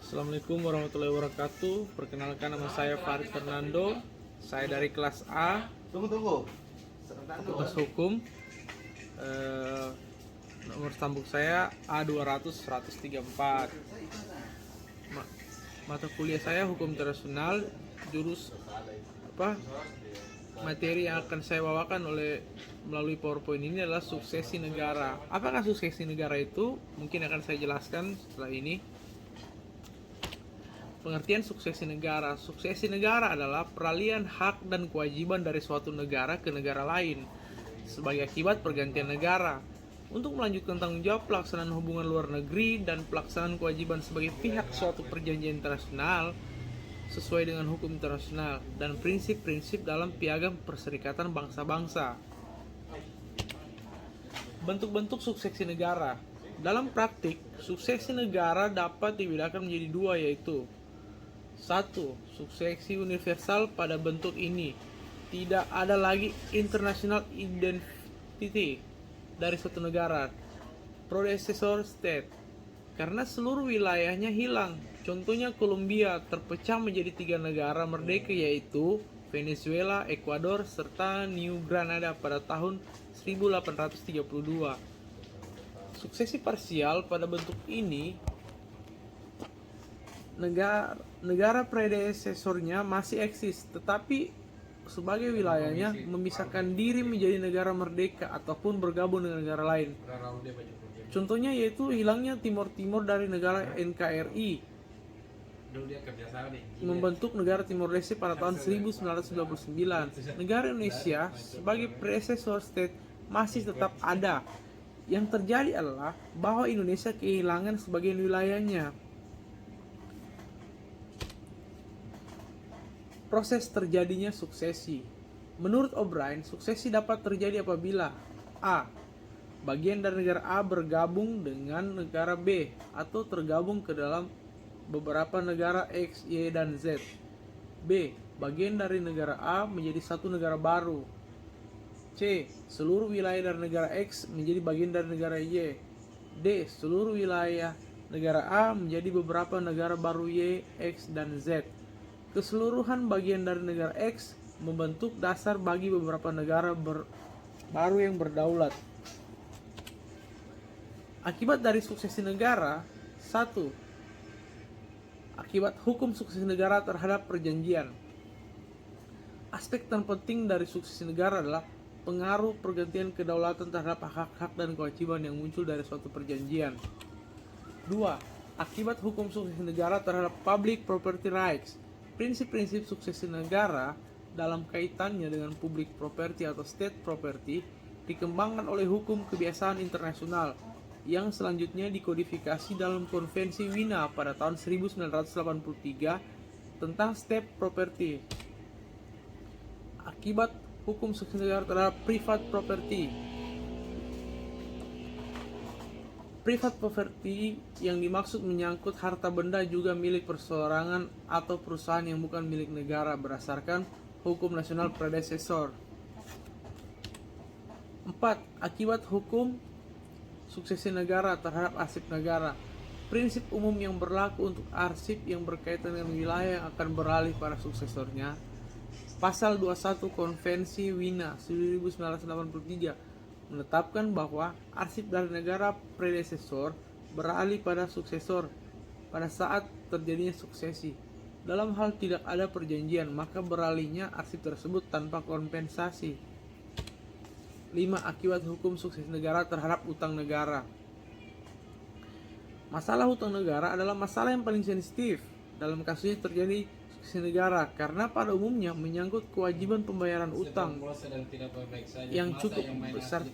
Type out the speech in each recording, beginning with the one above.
Assalamualaikum warahmatullahi wabarakatuh. Perkenalkan, nama saya Farid Fernando. Saya dari kelas A, Tunggu. Fakultas Hukum. Nomor sambung saya A200-134. Mata kuliah saya Hukum Internasional. Jurus materi yang akan saya bawakan melalui PowerPoint ini adalah suksesi negara. Apakah suksesi negara itu? Mungkin akan saya jelaskan setelah ini. Pengertian suksesi negara. Suksesi negara adalah peralihan hak dan kewajiban dari suatu negara ke negara lain sebagai akibat pergantian negara untuk melanjutkan tanggung jawab pelaksanaan hubungan luar negeri dan pelaksanaan kewajiban sebagai pihak suatu perjanjian internasional sesuai dengan hukum internasional dan prinsip-prinsip dalam Piagam Perserikatan Bangsa-Bangsa. Bentuk-bentuk suksesi negara. Dalam praktik, suksesi negara dapat dibedakan menjadi dua, yaitu 1. Suksesi universal. Pada bentuk ini tidak ada lagi international identity dari suatu negara, predecessor state, karena seluruh wilayahnya hilang. Contohnya, Kolombia terpecah menjadi 3 negara merdeka, yaitu Venezuela, Ekuador, serta New Granada pada tahun 1832. Suksesi parsial. Pada bentuk ini negara predesesornya masih eksis, tetapi sebagai wilayahnya memisahkan diri menjadi negara merdeka ataupun bergabung dengan negara lain. Contohnya yaitu hilangnya Timor Timur dari negara NKRI, membentuk negara Timor Leste pada tahun 1999. Negara Indonesia sebagai predecessor state masih tetap ada. Yang terjadi adalah bahwa Indonesia kehilangan sebagian wilayahnya. Proses terjadinya suksesi. Menurut O'Brien, suksesi dapat terjadi apabila A. Bagian dari negara A bergabung dengan negara B atau tergabung ke dalam beberapa negara X, Y, dan Z. B. Bagian dari negara A menjadi satu negara baru. C. Seluruh wilayah dari negara X menjadi bagian dari negara Y. D. Seluruh wilayah negara A menjadi beberapa negara baru Y, X, dan Z. Keseluruhan bagian dari negara X membentuk dasar bagi beberapa negara baru yang berdaulat. Akibat dari suksesi negara. 1. Akibat hukum suksesi negara terhadap perjanjian. Aspek terpenting dari suksesi negara adalah pengaruh pergantian kedaulatan terhadap hak-hak dan kewajiban yang muncul dari suatu perjanjian. 2. Akibat hukum suksesi negara terhadap public property rights. Prinsip-prinsip suksesi negara dalam kaitannya dengan public property atau state property dikembangkan oleh hukum kebiasaan internasional yang selanjutnya dikodifikasi dalam Konvensi Wina pada tahun 1983 tentang state property. Akibat hukum suksesi negara terhadap private property. Private property yang dimaksud menyangkut harta benda juga milik perseorangan atau perusahaan yang bukan milik negara berdasarkan hukum nasional predecessor. 4. Akibat hukum suksesi negara terhadap arsip negara. Prinsip umum yang berlaku untuk arsip yang berkaitan dengan wilayah yang akan beralih pada suksesornya. Pasal 21 Konvensi Wina 1983 menetapkan bahwa arsip dari negara predecessor beralih pada suksesor pada saat terjadinya suksesi. Dalam hal tidak ada perjanjian, maka beralihnya arsip tersebut tanpa kompensasi. 5. Akibat hukum suksesi negara terhadap utang negara. Masalah hutang negara adalah masalah yang paling sensitif. Dalam kasus ini terjadi suksesi negara karena pada umumnya menyangkut kewajiban pembayaran utang yang cukup besar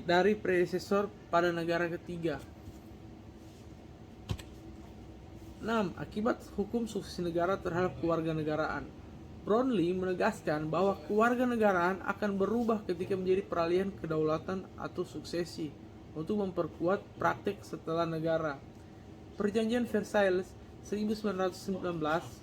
dari predecessor pada negara ketiga. 6. Akibat hukum suksesi negara terhadap kewarganegaraan. Brownlee menegaskan bahwa kewarganegaraan akan berubah ketika menjadi peralihan kedaulatan atau suksesi untuk memperkuat praktik setelah negara. Perjanjian Versailles 1919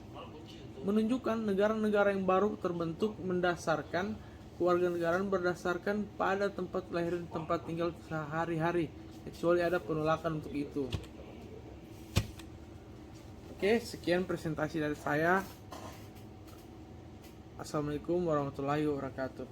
menunjukkan negara-negara yang baru terbentuk mendasarkan kewarganegaraan berdasarkan pada tempat lahir dan tempat tinggal sehari-hari, kecuali ada penolakan untuk itu. Oke, sekian presentasi dari saya. Assalamualaikum warahmatullahi wabarakatuh.